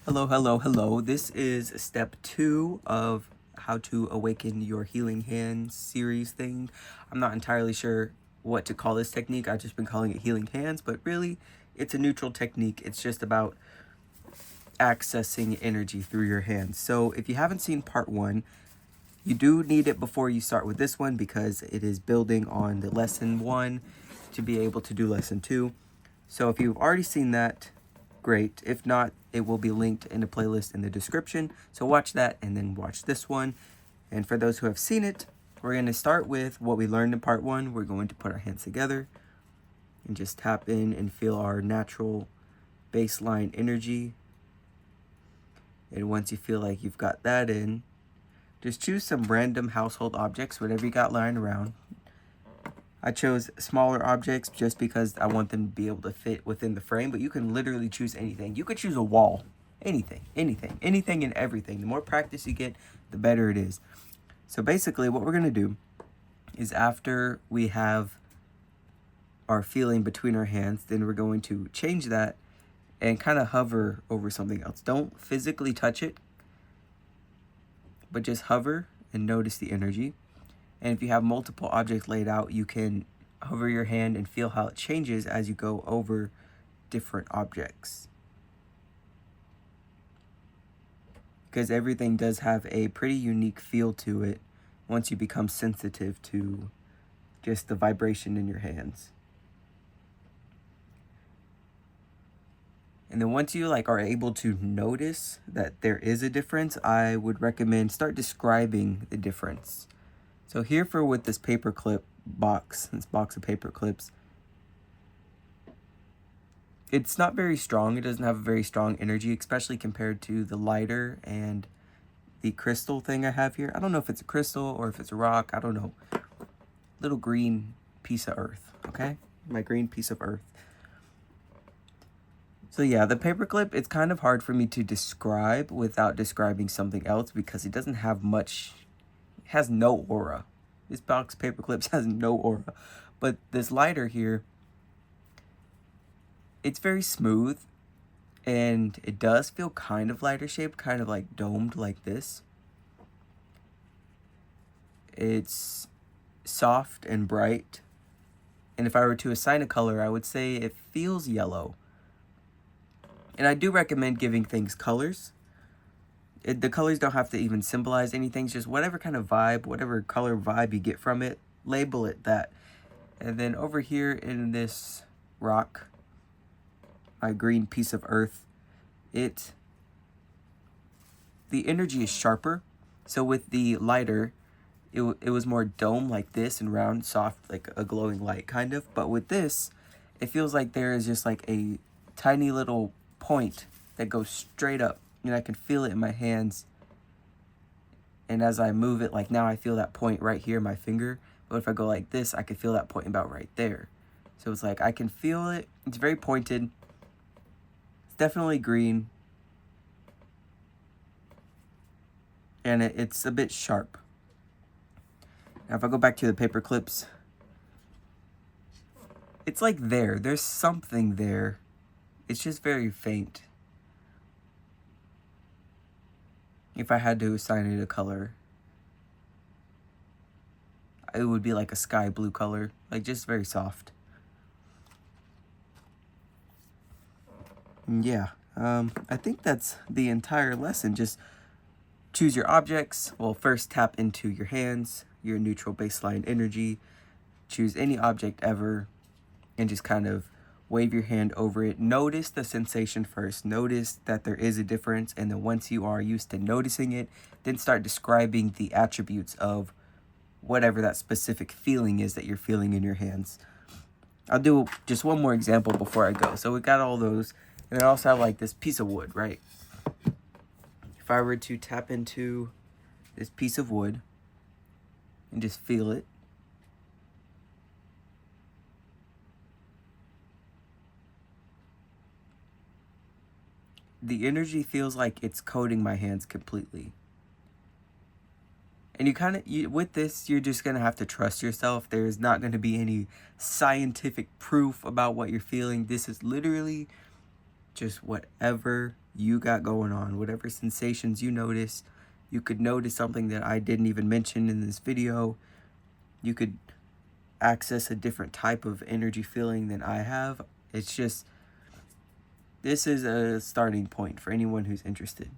Hello. This is step 2 of how to awaken your healing hands series thing. I'm not entirely sure what to call this technique. I've just been calling it healing hands, but really it's a neutral technique. It's just about accessing energy through your hands. So if you haven't seen part 1, you do need it before you start with this one because it is building on the lesson 1 to be able to do lesson 2. So if you've already seen that, great. If not, it will be linked in a playlist in the description. So watch that and then watch this one. And for those who have seen it, we're going to start with what we learned in part 1. We're going to put our hands together and just tap in and feel our natural baseline energy. And once you feel like you've got that in, just choose some random household objects, whatever you got lying around. I chose smaller objects just because I want them to be able to fit within the frame, but you can literally choose anything. You could choose a wall, anything and everything. The more practice you get, the better it is. So basically what we're going to do is after we have our feeling between our hands, then we're going to change that and kind of hover over something else. Don't physically touch it, but just hover and notice the energy. And if you have multiple objects laid out, you can hover your hand and feel how it changes as you go over different objects. Because everything does have a pretty unique feel to it once you become sensitive to just the vibration in your hands. And then once you are able to notice that there is a difference, I would recommend start describing the difference. So here with this paperclip box, this box of paper clips, it's not very strong. It doesn't have a very strong energy, especially compared to the lighter and the crystal thing I have here. I don't know if it's a crystal or if it's a rock. I don't know. Little green piece of earth, okay? My green piece of earth. So yeah, the paperclip, it's kind of hard for me to describe without describing something else because it doesn't have much. Has no aura. This box paper clips has no aura. But this lighter here, it's very smooth and it does feel kind of lighter shaped, kind of like domed like this. It's soft and bright. And if I were to assign a color, I would say it feels yellow. And I do recommend giving things colors. The colors don't have to even symbolize anything. It's just whatever kind of vibe, whatever color vibe you get from it, label it that. And then over here in this rock, my green piece of earth, the energy is sharper. So with the lighter, it was more dome like this and round, soft, like a glowing light kind of. But with this, it feels like there is just like a tiny little point that goes straight up. And I can feel it in my hands. And as I move it, like now I feel that point right here in my finger. But if I go like this, I can feel that point about right there. So it's like I can feel it. It's very pointed. It's definitely green. And it's a bit sharp. Now if I go back to the paper clips, it's like there's something there. It's just very faint. If I had to assign it a color, it would be like a sky blue color, like just very soft. Yeah, I think that's the entire lesson. Just choose your objects. Well, first tap into your hands, your neutral baseline energy. Choose any object ever and just kind of wave your hand over it. Notice the sensation first. Notice that there is a difference. And then once you are used to noticing it, then start describing the attributes of whatever that specific feeling is that you're feeling in your hands. I'll do just one more example before I go. So we got all those. And I also have like this piece of wood, right? If I were to tap into this piece of wood and just feel it, the energy feels like it's coating my hands completely. And with this, you're just going to have to trust yourself. There's not going to be any scientific proof about what you're feeling. This is literally just whatever you got going on, whatever sensations you notice. You could notice something that I didn't even mention in this video. You could access a different type of energy feeling than I have. It's just, this is a starting point for anyone who's interested.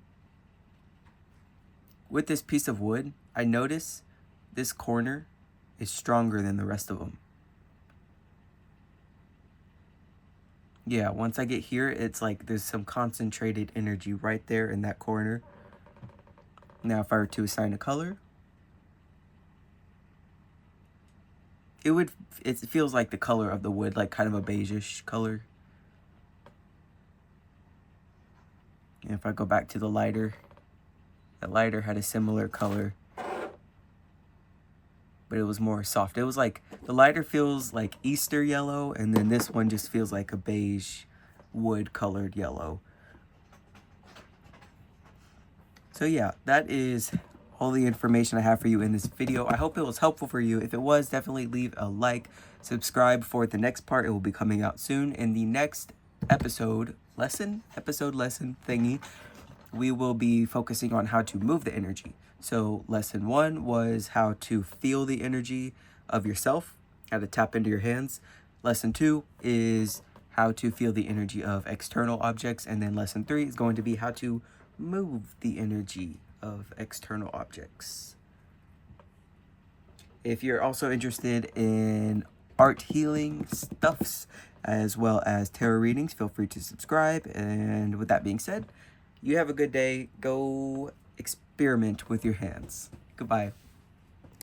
With this piece of wood, I notice this corner is stronger than the rest of them. Yeah, once I get here, it's like there's some concentrated energy right there in that corner. Now, if I were to assign a color, it feels like the color of the wood, like kind of a beigeish color. And if I go back to the lighter, that lighter had a similar color, but it was more soft. It was like, the lighter feels like Easter yellow, and then this one just feels like a beige wood colored yellow. So yeah, that is all the information I have for you in this video. I hope it was helpful for you. If it was, definitely leave a like, subscribe for the next part. It will be coming out soon. In the next episode lesson thingy, we will be focusing on how to move the energy. So lesson 1 was how to feel the energy of yourself, how to tap into your hands. Lesson 2 is how to feel the energy of external objects. And then lesson 3 is going to be how to move the energy of external objects. If you're also interested in art healing stuffs as well as tarot readings, feel free to subscribe. And with that being said, you have a good day. Go experiment with your hands. Goodbye.